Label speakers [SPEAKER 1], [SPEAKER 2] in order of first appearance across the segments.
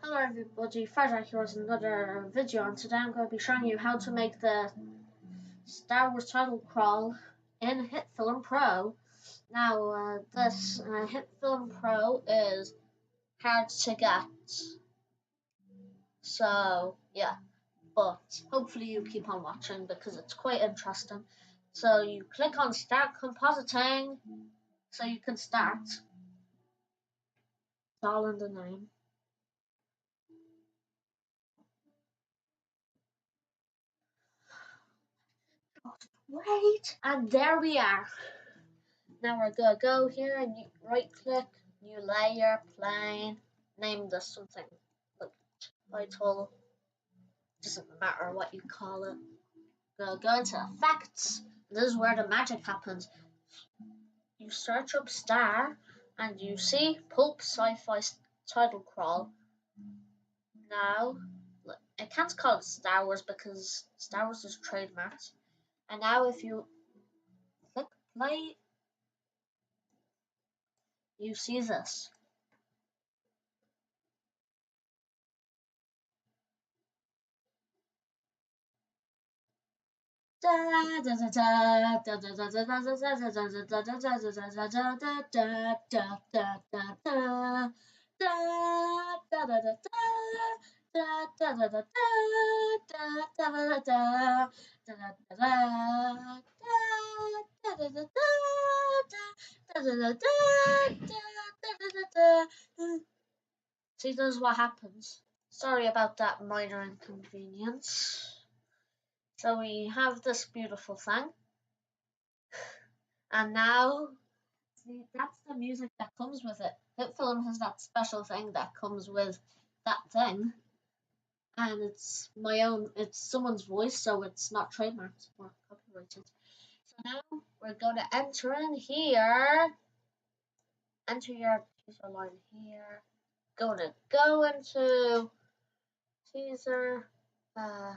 [SPEAKER 1] Hello everybody, Ferdar here with another video, and today I'm going to be showing you how to make the Star Wars title crawl in Hitfilm Pro. Now, this Hitfilm Pro is hard to get, so yeah, but hopefully you keep on watching because it's quite interesting. So you click on Start Compositing, so you can start. It's all in the name. Wait, and there we are. Now we're gonna go here and you right click, new layer, plane, name this something like title, doesn't matter what you call it. Gonna go into effects, this is where the magic happens. You search up star and you see pulp sci-fi title crawl. Now, I can't call it Star Wars because Star Wars is trademarked. And now if you click play, you see this. See, this is what happens. Sorry about that minor inconvenience. So we have this beautiful thing. And now, see, that's the music that comes with it. Hitfilm has that special thing that comes with that thing. And it's my own, it's someone's voice, so it's not trademarked or copyrighted. So now we're going to enter in here. Enter your teaser line here. Going to go into teaser. Okay.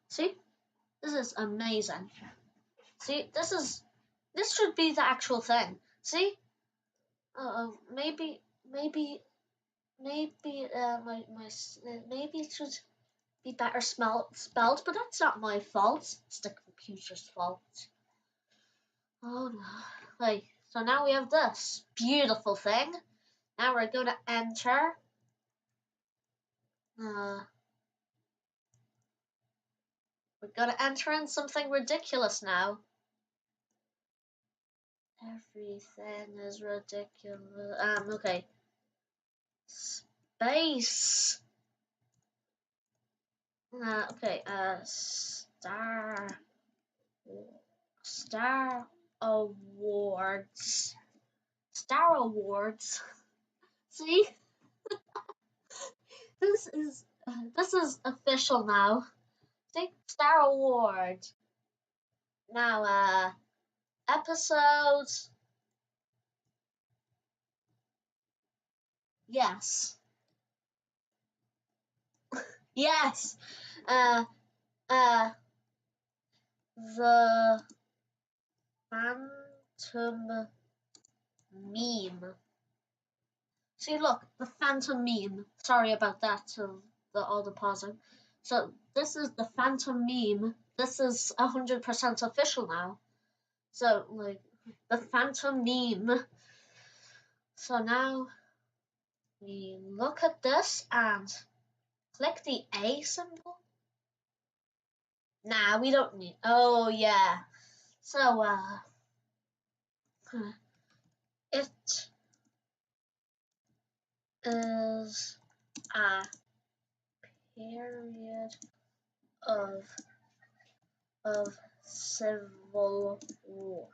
[SPEAKER 1] See, this is amazing. See, this should be the actual thing. See, maybe maybe it should be better spelled, but that's not my fault. It's the computer's fault. Oh no! Like, so now we have this beautiful thing. Now we're going to enter. We're going to enter in something ridiculous now. Everything is ridiculous. Okay. Space. Okay. Star Awards. Star Awards. See, this is official now. See, Star Awards. Now, episodes. Yes. Yes. The Phantom Meme. See, look, the Phantom Meme. Sorry about that, to all the pausing. So this is the Phantom Meme. This is 100% official now. So, like, the Phantom Meme. So now we look at this and click the A symbol. Nah, we don't need. Oh yeah. So it is a period of civil war.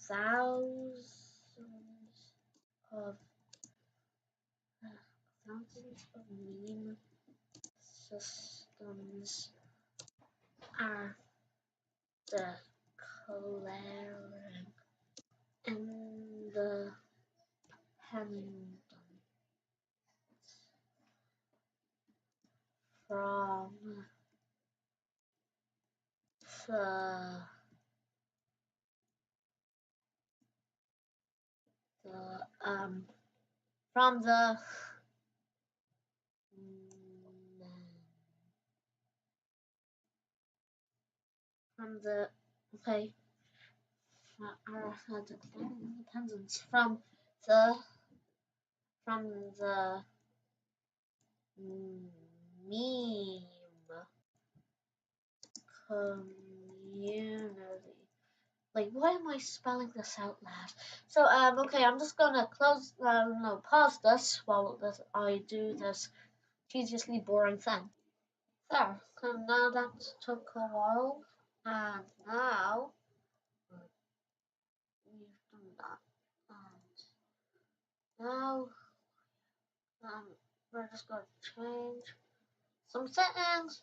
[SPEAKER 1] Thousands of thousands of meme systems are declaring independence from the from the okay are declaring independence from the meme community. Like, why am I spelling this out loud? So, okay, I'm just gonna pause this while I do this tediously boring thing. There, so now that took a while, and now we've done that. And now, we're just gonna change some settings,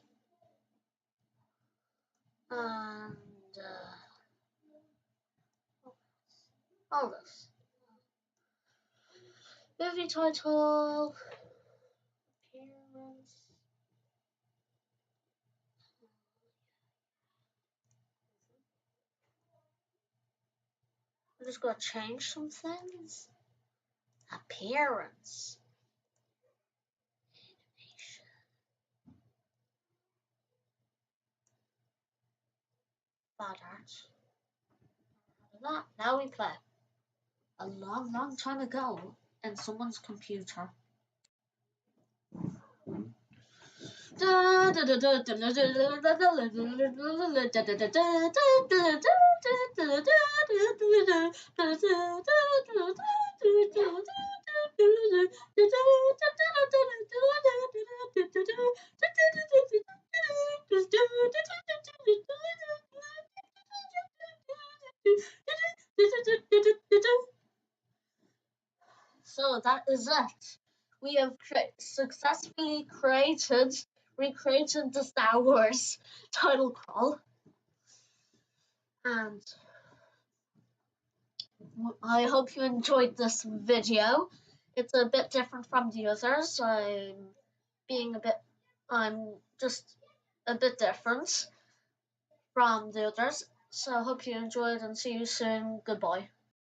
[SPEAKER 1] and all this. Movie title, appearance. I'm just gonna change some things. Appearance. Animation. Bad art. That. Now we play. A long, long time ago in someone's computer. So that is it. We have successfully recreated the Star Wars title call, and I hope you enjoyed this video. It's a bit different from the others. I'm just a bit different from the others. So I hope you enjoyed and see you soon. Goodbye.